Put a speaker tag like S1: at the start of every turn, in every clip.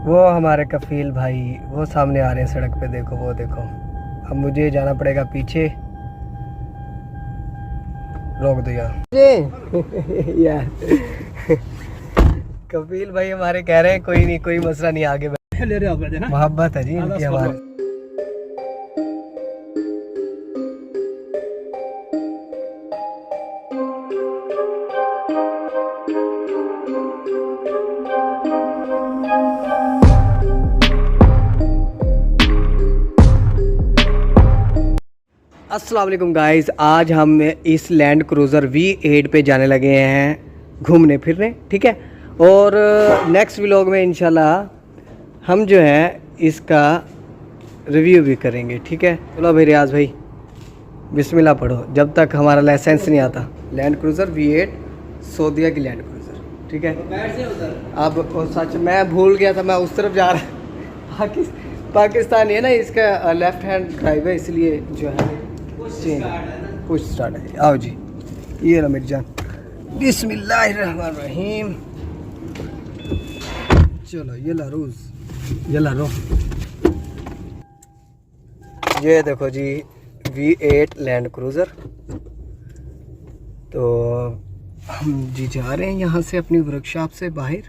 S1: वो हमारे कफील भाई वो सामने आ रहे हैं सड़क पे, देखो वो देखो। अब मुझे जाना पड़ेगा पीछे। रोक दो यार। कफील भाई हमारे कह रहे हैं कोई नहीं, कोई मसला नहीं, आगे मोहब्बत है जी इनकी हमारे। अस्सलाम वालेकुम गाइस, आज हम इस लैंड क्रूज़र V8 पे जाने लगे हैं घूमने फिरने, ठीक है। और नेक्स्ट व्लॉग में इंशाल्लाह हम जो है इसका रिव्यू भी करेंगे, ठीक है। चलो भाई रियाज भाई बिस्मिल्लाह पढ़ो जब तक हमारा लाइसेंस नहीं आता। लैंड क्रूज़र V8 सऊदीया की लैंड क्रूज़र, ठीक है। अब सच मैं भूल गया था, मैं उस तरफ जा रहा। पाकिस्तानी है ना, इसका लेफ्ट हैंड ड्राइव है, इसलिए जो है पुश स्टार्ट है। आओ जी, ये रहा मेरी जान। बिस्मिल्लाहिर्रहमानिर्रहीम। चलो ये ला रोज, ये ला रो। ये देखो जी V8 लैंड क्रूज़र। तो हम जी जा रहे हैं यहाँ से अपनी वर्कशॉप से बाहर।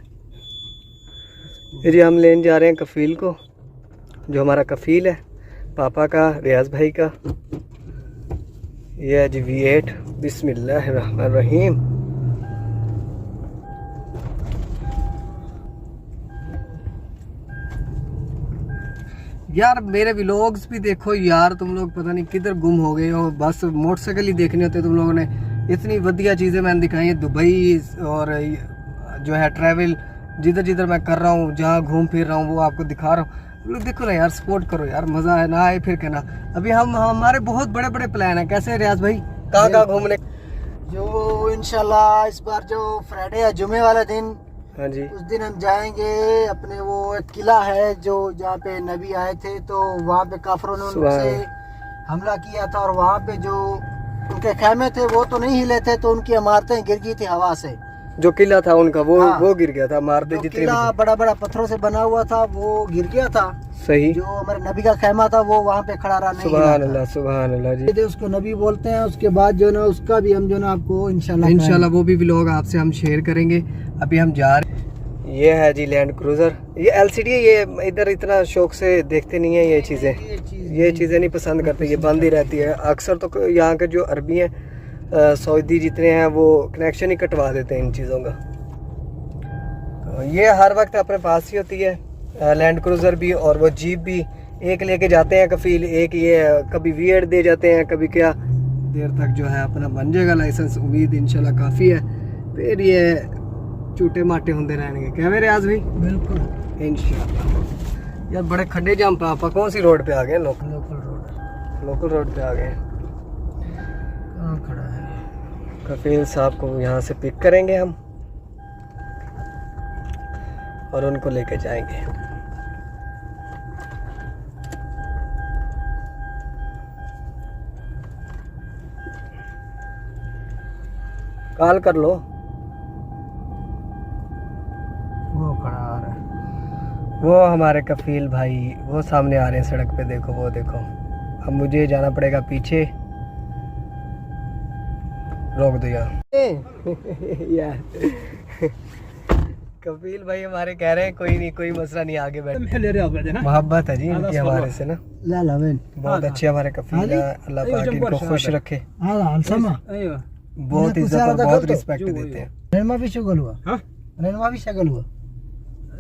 S1: फिर हम लेने जा रहे हैं कफील को, जो हमारा कफील है पापा का, रियाज भाई का। ये है जी V8। बिस्मिल्लाहिर्रहमानिर्रहीम। यार मेरे व्लॉग्स भी देखो यार, तुम लोग पता नहीं किधर गुम हो गए हो। बस मोटरसाइकिल ही देखने होते तुम लोगों ने। इतनी बढ़िया चीज़ें मैंने दिखाई है, दुबई और जो है ट्रैवल, जिधर जिधर मैं कर रहा हूँ, जहाँ घूम फिर रहा हूँ वो आपको दिखा रहा हूँ। लोग देखो ना यार, सपोर्ट करो यार, मज़ा है ना आए फिर कहना। अभी हमारे बहुत बड़े बड़े प्लान है। कैसे रियाज भाई, कहाँ घूमने?
S2: जो इंशाल्लाह इस बार जो फ्राइडे है, जुमे वाला दिन,
S1: हाँ जी,
S2: उस दिन हम जाएंगे अपने वो एक किला है जो जहाँ पे नबी आए थे, तो वहाँ पे काफरों ने उनसे हमला किया था। और वहाँ पे जो उनके खैमे थे वो तो नहीं हिले थे, तो उनकी इमारतें गिर गई थी हवा से।
S1: जो किला था उनका वो
S2: हाँ,
S1: वो गिर गया था। मारते जितने
S2: किला बड़ा बड़ा पत्थरों से बना हुआ था वो गिर गया था।
S1: सही।
S2: जो हमारे नबी का खैमा था वो वहाँ पे खड़ा रहा, नहीं
S1: सुभान अल्लाह, सुभान अल्लाह जी।
S2: उसको नबी बोलते हैं। उसके बाद जो ना उसका भी हम जो ना आपको इंशाल्लाह
S1: वो भी व्लॉग आपसे हम शेयर करेंगे। अभी हम जा रहे हैं। ये है जी लैंड क्रूज़र, ये LCD है। ये इधर इतना शौक से देखते नहीं है ये चीज़ें नहीं पसंद करते, ये बंद ही रहती है अक्सर। तो यहाँ के जो अरबी हैं, सऊदी जितने हैं, वो कनेक्शन ही कटवा देते हैं इन चीज़ों का। तो ये हर वक्त अपने पास ही होती है लैंड क्रूज़र भी, और वो जीप भी। एक लेके जाते हैं कफील, एक ये कभी V8 दे जाते हैं, कभी क्या देर तक जो है अपना बन जाएगा लाइसेंस। उम्मीद इंशाल्लाह काफ़ी है, फिर ये चूटे माटे होंगे रहेंगे। क्या मेरे आज भी
S2: बिल्कुल
S1: इंशाल्लाह। यार बड़े खड्डे जाम पे आप कौन सी रोड पे आ गए? लोकल रोड पे आ गए।
S2: कहाँ खड़ा है?
S1: कफील साहब को यहाँ से पिक करेंगे हम और उनको लेके जाएंगे। कॉल कर लो।
S2: वो खड़ा आ रहा है,
S1: वो हमारे कफील भाई वो सामने आ रहे हैं सड़क पे, देखो वो देखो। अब मुझे जाना पड़ेगा पीछे। रोक दो यार। कफील भाई हमारे कह रहे हैं कोई नहीं, कोई मसला नहीं, आगे बैठ। मोहब्बत है जी इनकी हमारे से ना। बहुत अच्छे हमारे कफील है, अल्लाह पाक इनको खुश रखे। बहुत इज्जत और बहुत रिस्पेक्ट देते हैं।
S2: रेनमा भी शगल हुआ? हाँ, रेनमा भी शगल हुआ?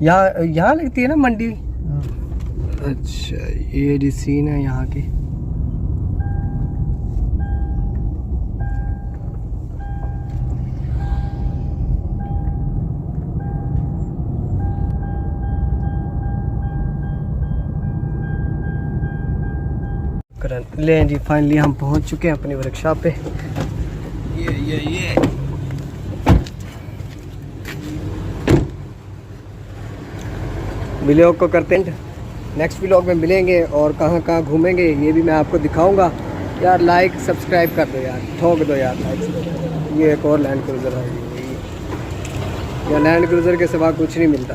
S1: यहाँ लगती है ना मंडी। अच्छा ये जी सीन है यहाँ की। ले जी फाइनली हम पहुंच चुके हैं अपनी वर्कशॉप पे। ये व्लॉग को करते हैं नेक्स्ट व्लॉग में मिलेंगे और कहाँ कहाँ घूमेंगे ये भी मैं आपको दिखाऊंगा। यार लाइक सब्सक्राइब कर दो यार, ठोक दो यार लाइक। ये एक और लैंड क्रूज़र है, या लैंड क्रूज़र के सिवा कुछ नहीं मिलता।